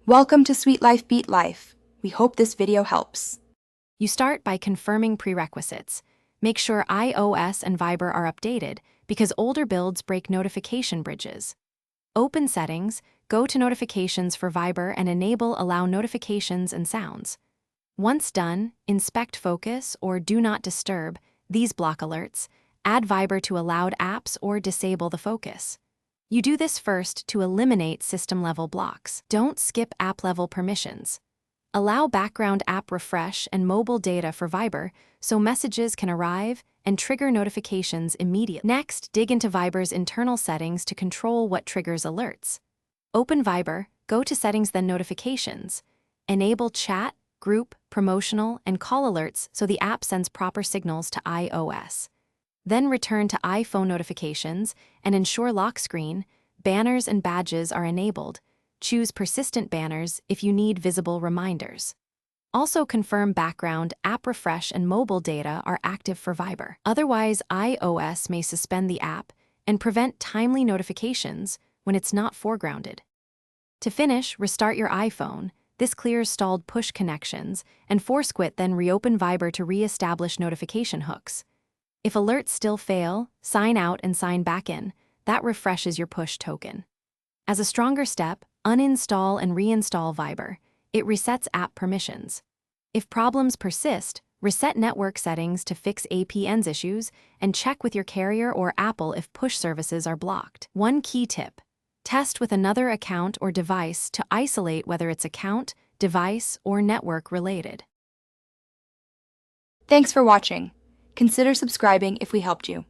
Welcome to Sweet Life Beat Life. We hope this video helps. You start by confirming prerequisites. Make sure iOS and Viber are updated because older builds break notification bridges. Open Settings, go to Notifications for Viber and enable Allow Notifications and Sounds. Once done, inspect Focus or Do Not Disturb, these block alerts, add Viber to allowed apps or disable the focus. You do this first to eliminate system-level blocks. Don't skip app-level permissions. Allow background app refresh and mobile data for Viber so messages can arrive and trigger notifications immediately. Next, dig into Viber's internal settings to control what triggers alerts. Open Viber, go to Settings then Notifications. Enable chat, group, promotional, and call alerts so the app sends proper signals to iOS. Then return to iPhone notifications and ensure lock screen, banners and badges are enabled. Choose persistent banners if you need visible reminders. Also confirm background, app refresh, and mobile data are active for Viber. Otherwise, iOS may suspend the app and prevent timely notifications when it's not foregrounded. To finish, restart your iPhone. This clears stalled push connections, and force quit, then reopen Viber to re-establish notification hooks. If alerts still fail, sign out and sign back in. That refreshes your push token. As a stronger step, uninstall and reinstall Viber. It resets app permissions. If problems persist, reset network settings to fix APN's issues and check with your carrier or Apple if push services are blocked. One key tip: test with another account or device to isolate whether it's account, device, or network related. Thanks for watching. Consider subscribing if we helped you.